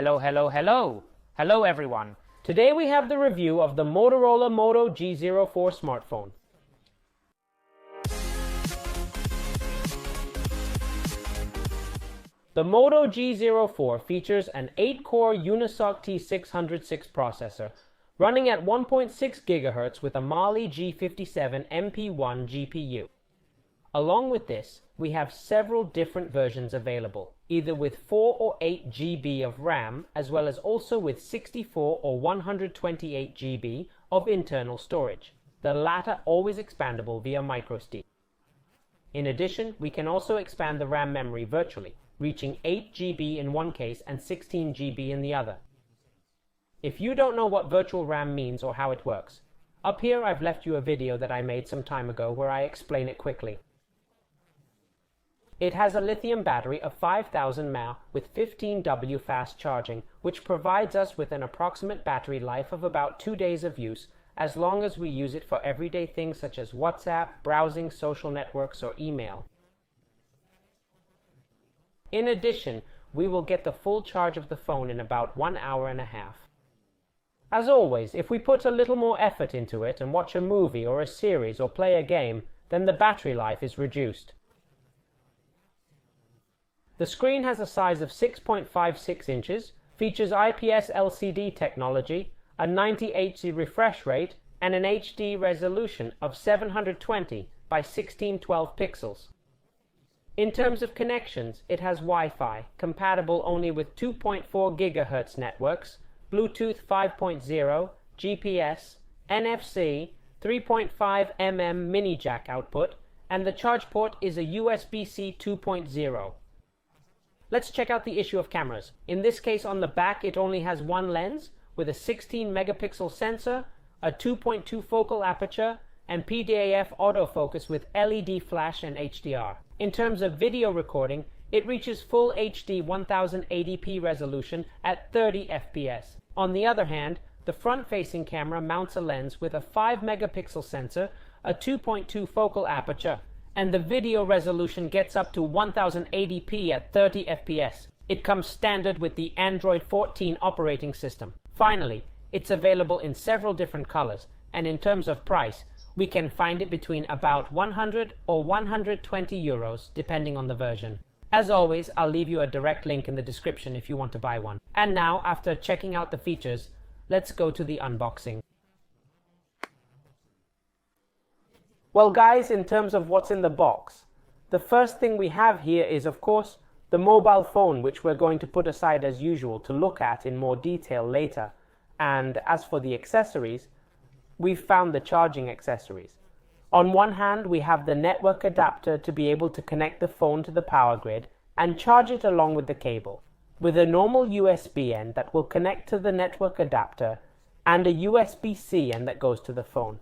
Hello everyone. Today we have the review of the Motorola Moto G04 smartphone. The Moto G04 features an 8-core Unisoc T606 processor running at 1.6 GHz with a Mali G57 MP1 GPU. Along with this, we have several different versions available, either with 4 or 8 GB of RAM, as well as also with 64 or 128 GB of internal storage, the latter always expandable via microSD. In addition, we can also expand the RAM memory virtually, reaching 8 GB in one case and 16 GB in the other. If you don't know what virtual RAM means or how it works, up here I've left you a video that I made some time ago where I explain it quickly. It has a lithium battery of 5000 mAh with 15W fast charging, which provides us with an approximate battery life of about 2 days of use, as long as we use it for everyday things such as WhatsApp, browsing, social networks, or email. In addition, we will get the full charge of the phone in about 1 hour and a half. As always, if we put a little more effort into it and watch a movie or a series or play a game, then the battery life is reduced. The screen has a size of 6.56 inches, features IPS LCD technology, a 90 Hz refresh rate, and an HD resolution of 720 by 1612 pixels. In terms of connections, it has Wi-Fi, compatible only with 2.4 GHz networks, Bluetooth 5.0, GPS, NFC, 3.5mm mini jack output, and the charge port is a USB-C 2.0. Let's check out the issue of cameras. In this case, on the back, it only has one lens with a 16 megapixel sensor, a 2.2 focal aperture, and PDAF autofocus with LED flash and HDR. In terms of video recording, it reaches full HD 1080p resolution at 30 FPS. On the other hand, the front-facing camera mounts a lens with a 5 megapixel sensor, a 2.2 focal aperture, and the video resolution gets up to 1080p at 30 FPS. It comes standard with the Android 14 operating system. Finally, it's available in several different colors, and in terms of price, we can find it between about 100 or 120 euros, depending on the version. As always, I'll leave you a direct link in the description if you want to buy one. And now, after checking out the features, let's go to the unboxing. Well guys, in terms of what's in the box, the first thing we have here is, of course, the mobile phone, which we're going to put aside as usual to look at in more detail later. And as for the accessories, we've found the charging accessories. On one hand, we have the network adapter to be able to connect the phone to the power grid and charge it along with the cable, with a normal USB end that will connect to the network adapter and a USB-C end that goes to the phone.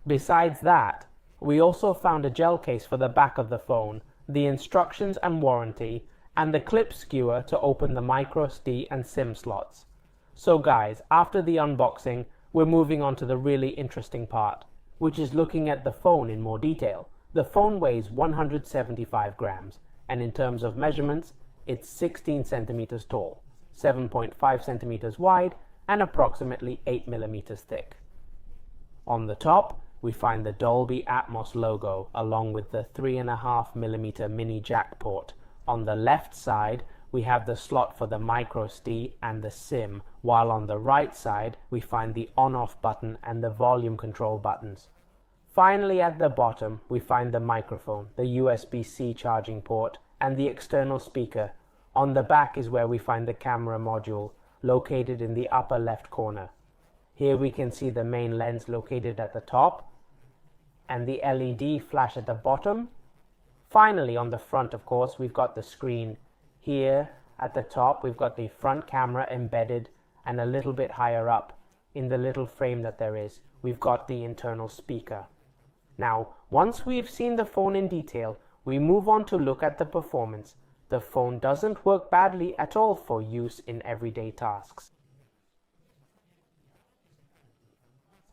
Besides that, we also found a gel case for the back of the phone, the instructions and warranty, and the clip skewer to open the microSD and SIM slots. So guys, after the unboxing, we're moving on to the really interesting part, which is looking at the phone in more detail. The phone weighs 175 grams, and in terms of measurements, it's 16 centimeters tall, 7.5 centimeters wide, and approximately 8 millimeters thick. On the top, we find the Dolby Atmos logo along with the 3.5mm mini jack port. On the left side, we have the slot for the microSD and the SIM, while on the right side, we find the on-off button and the volume control buttons. Finally, at the bottom, we find the microphone, the USB-C charging port, and the external speaker. On the back is where we find the camera module, located in the upper left corner. Here we can see the main lens located at the top, and the LED flash at the bottom. Finally, on the front, of course, we've got the screen. Here at the top, we've got the front camera embedded, and a little bit higher up, in the little frame that there is, we've got the internal speaker. Now, once we've seen the phone in detail, we move on to look at the performance. The phone doesn't work badly at all for use in everyday tasks.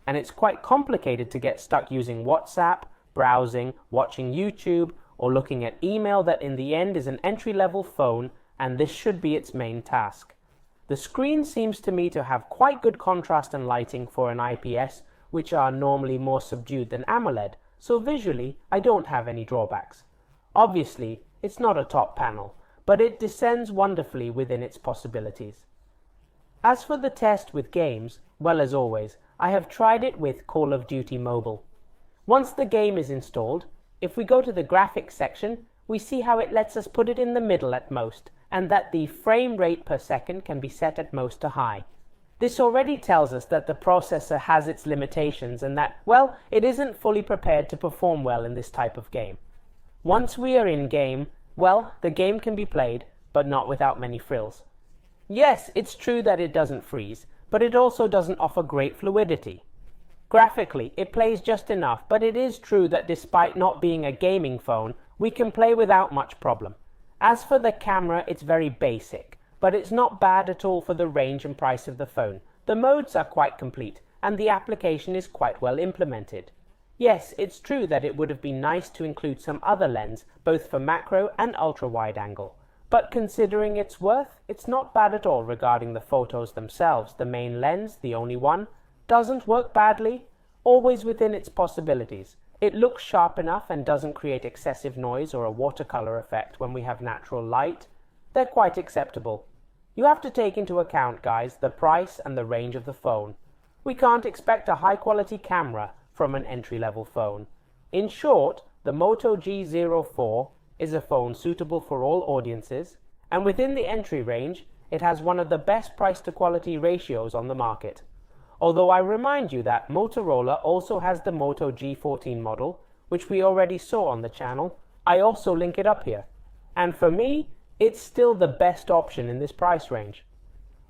And it's quite complicated to get stuck using WhatsApp, browsing, watching YouTube, or looking at email that in the end is an entry-level phone, and this should be its main task. The screen seems to me to have quite good contrast and lighting for an IPS, which are normally more subdued than AMOLED, so visually I don't have any drawbacks. Obviously, it's not a top panel, but it descends wonderfully within its possibilities. As for the test with games, well, as always, I have tried it with Call of Duty Mobile. Once the game is installed, if we go to the graphics section, we see how it lets us put it in the middle at most, and that the frame rate per second can be set at most to high. This already tells us that the processor has its limitations and that, well, it isn't fully prepared to perform well in this type of game. Once we are in game, well, the game can be played, but not without many frills. Yes, it's true that it doesn't freeze, but it also doesn't offer great fluidity. Graphically, it plays just enough, but it is true that despite not being a gaming phone, we can play without much problem. As for the camera, it's very basic, but it's not bad at all for the range and price of the phone. The modes are quite complete, and the application is quite well implemented. Yes, it's true that it would have been nice to include some other lens, both for macro and ultra-wide angle. But considering its worth, it's not bad at all regarding the photos themselves. The main lens, the only one, doesn't work badly, always within its possibilities. It looks sharp enough and doesn't create excessive noise or a watercolor effect when we have natural light. They're quite acceptable. You have to take into account, guys, the price and the range of the phone. We can't expect a high-quality camera from an entry-level phone. In short, the Moto G04 is a phone suitable for all audiences, and within the entry range, it has one of the best price-to-quality ratios on the market. Although I remind you that Motorola also has the Moto G14 model, which we already saw on the channel. I also link it up here. And for me, it's still the best option in this price range.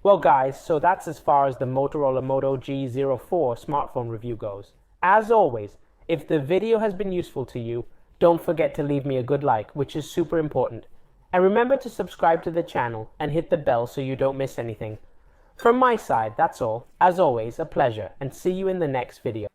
Well guys, so that's as far as the Motorola Moto G04 smartphone review goes. As always, if the video has been useful to you, don't forget to leave me a good like, which is super important. And remember to subscribe to the channel and hit the bell so you don't miss anything. From my side, that's all. As always, a pleasure, and see you in the next video.